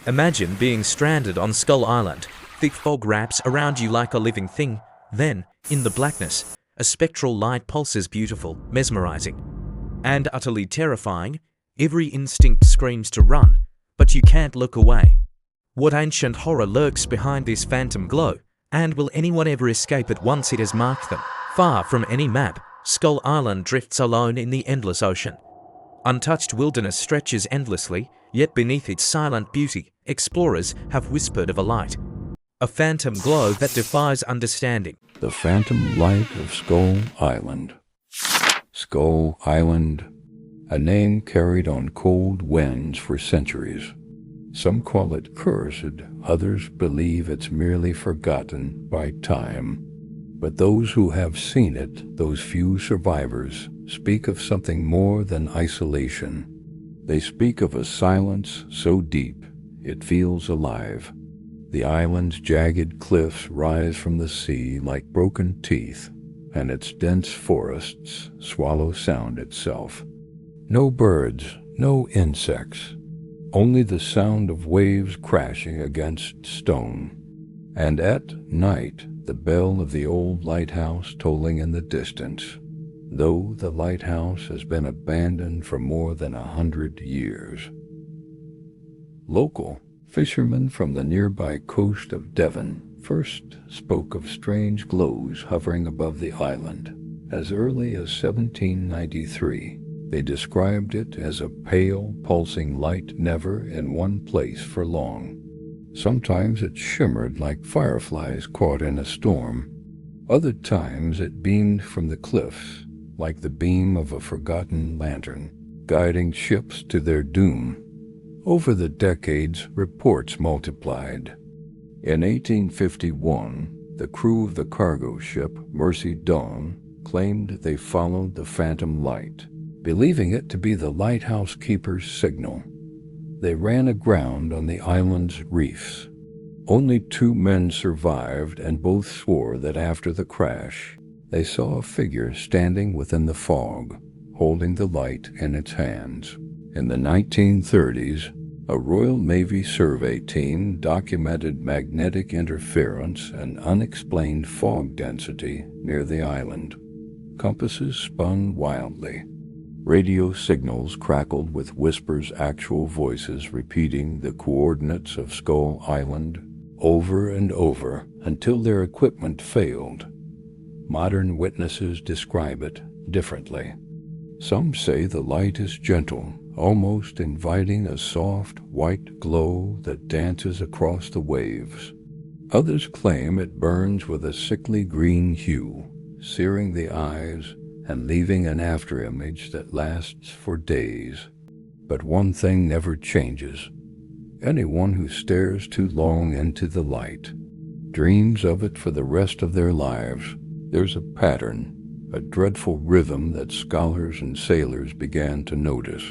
Imagine being stranded on Skull Island. Thick fog wraps around you like a living thing. Then, in the blackness, a spectral light pulses, beautiful, mesmerizing, and utterly terrifying. Every instinct screams to run, but you can't look away. What ancient horror lurks behind this phantom glow? And will anyone ever escape it once it has marked them? Far from any map, Skull Island drifts alone in the endless ocean. Untouched wilderness stretches endlessly, yet beneath its silent beauty, explorers have whispered of a light. A phantom glow that defies understanding. The phantom light of Skull Island. Skull Island, a name carried on cold winds for centuries. Some call it cursed, others believe it's merely forgotten by time. But those who have seen it, those few survivors, speak of something more than isolation. They speak of a silence so deep, it feels alive. The island's jagged cliffs rise from the sea like broken teeth, and its dense forests swallow sound itself. No birds, no insects, only the sound of waves crashing against stone. And at night, the bell of the old lighthouse tolling in the distance, though the lighthouse has been abandoned for more than 100 years. Local fishermen from the nearby coast of Devon first spoke of strange glows hovering above the island. As early as 1793, they described it as a pale, pulsing light never in one place for long. Sometimes it shimmered like fireflies caught in a storm. Other times it beamed from the cliffs like the beam of a forgotten lantern, guiding ships to their doom. Over the decades, reports multiplied. In 1851, the crew of the cargo ship Mercy Dawn claimed they followed the phantom light, believing it to be the lighthouse keeper's signal. They ran aground on the island's reefs. Only 2 men survived, and both swore that after the crash, they saw a figure standing within the fog, holding the light in its hands. In the 1930s, a Royal Navy survey team documented magnetic interference and unexplained fog density near the island. Compasses spun wildly. Radio signals crackled with whispers, actual voices repeating the coordinates of Skull Island over and over until their equipment failed. Modern witnesses describe it differently. Some say the light is gentle, almost inviting a soft white glow that dances across the waves. Others claim it burns with a sickly green hue, searing the eyes and leaving an afterimage that lasts for days. But one thing never changes. Anyone who stares too long into the light dreams of it for the rest of their lives. There's a pattern, a dreadful rhythm that scholars and sailors began to notice.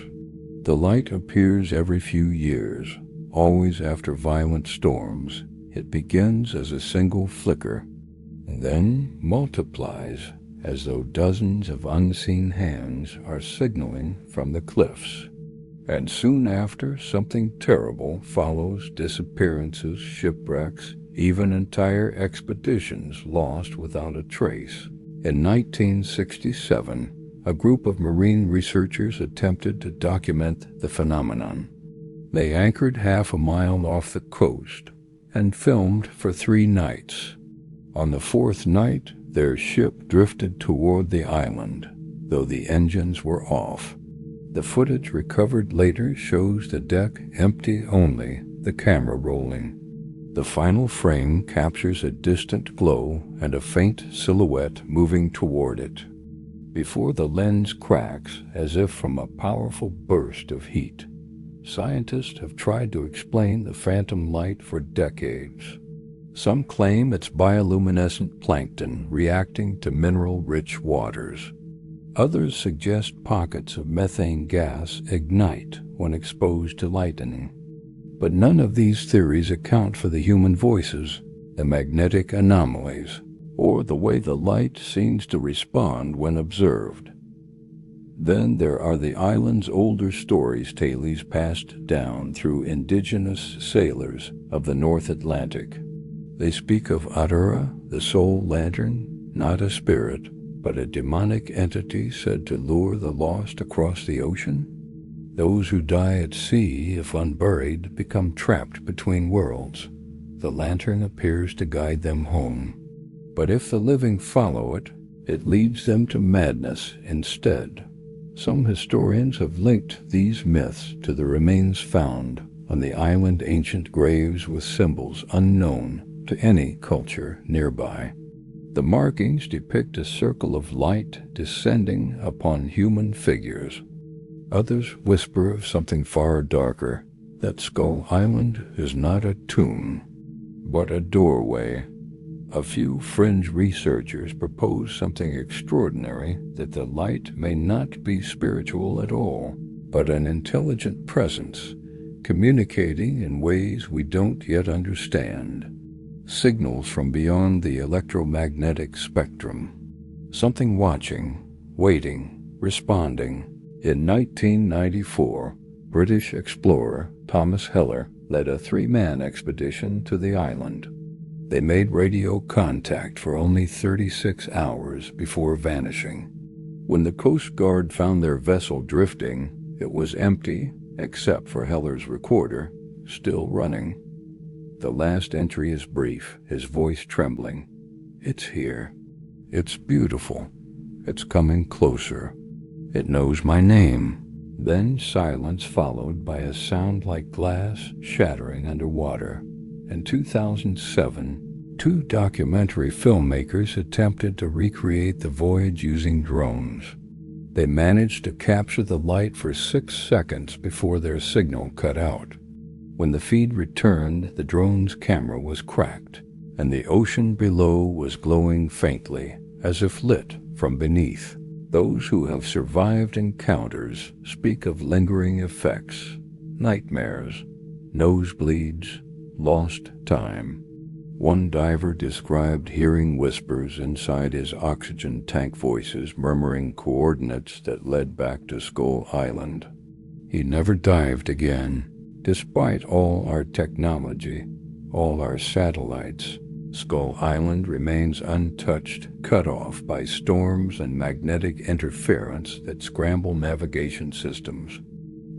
The light appears every few years, always after violent storms. It begins as a single flicker, and then multiplies as though dozens of unseen hands are signaling from the cliffs. And soon after, something terrible follows: disappearances, shipwrecks, even entire expeditions lost without a trace. In 1967, a group of marine researchers attempted to document the phenomenon. They anchored half a mile off the coast and filmed for 3 nights. On the 4th night, their ship drifted toward the island, though the engines were off. The footage recovered later shows the deck empty, only the camera rolling. The final frame captures a distant glow and a faint silhouette moving toward it, before the lens cracks as if from a powerful burst of heat. Scientists have tried to explain the phantom light for decades. Some claim it's bioluminescent plankton reacting to mineral-rich waters. Others suggest pockets of methane gas ignite when exposed to lightning. But none of these theories account for the human voices, the magnetic anomalies, or the way the light seems to respond when observed. Then there are the island's older stories tales passed down through indigenous sailors of the North Atlantic. They speak of Aurora, the soul lantern, not a spirit, but a demonic entity said to lure the lost across the ocean. Those who die at sea, if unburied, become trapped between worlds. The lantern appears to guide them home. But if the living follow it, it leads them to madness instead. Some historians have linked these myths to the remains found on the island ancient graves with symbols unknown to any culture nearby. The markings depict a circle of light descending upon human figures. Others whisper of something far darker, that Skull Island is not a tomb, but a doorway. A few fringe researchers propose something extraordinary, that the light may not be spiritual at all, but an intelligent presence, communicating in ways we don't yet understand. Signals from beyond the electromagnetic spectrum. Something watching, waiting, responding. In 1994, British explorer Thomas Heller led a 3-man expedition to the island. They made radio contact for only 36 hours before vanishing. When the Coast Guard found their vessel drifting, it was empty except for Heller's recorder, still running. The last entry is brief, his voice trembling. It's here. It's beautiful. It's coming closer. It knows my name. Then silence followed by a sound like glass shattering underwater. In 2007, 2 documentary filmmakers attempted to recreate the voyage using drones. They managed to capture the light for 6 seconds before their signal cut out. When the feed returned, the drone's camera was cracked, and the ocean below was glowing faintly, as if lit from beneath. Those who have survived encounters speak of lingering effects, nightmares, nosebleeds, lost time. One diver described hearing whispers inside his oxygen tank, voices murmuring coordinates that led back to Skull Island. He never dived again. Despite all our technology, all our satellites, Skull Island remains untouched, cut off by storms and magnetic interference that scramble navigation systems.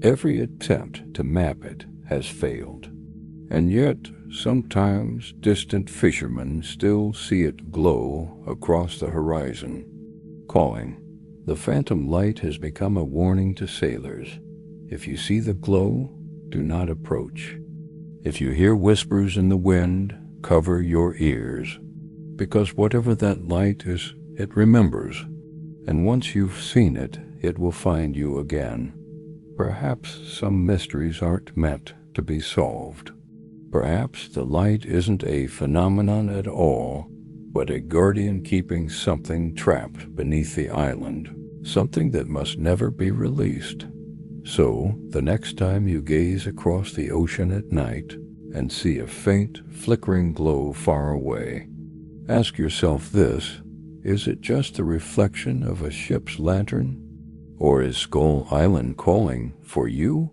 Every attempt to map it has failed. And yet, sometimes distant fishermen still see it glow across the horizon, calling. The phantom light has become a warning to sailors. If you see the glow, do not approach. If you hear whispers in the wind, cover your ears, because whatever that light is, it remembers, and once you've seen it, it will find you again. Perhaps some mysteries aren't meant to be solved. Perhaps the light isn't a phenomenon at all, but a guardian keeping something trapped beneath the island, something that must never be released. So, the next time you gaze across the ocean at night and see a faint, flickering glow far away, ask yourself this: is it just the reflection of a ship's lantern? Or is Skull Island calling for you?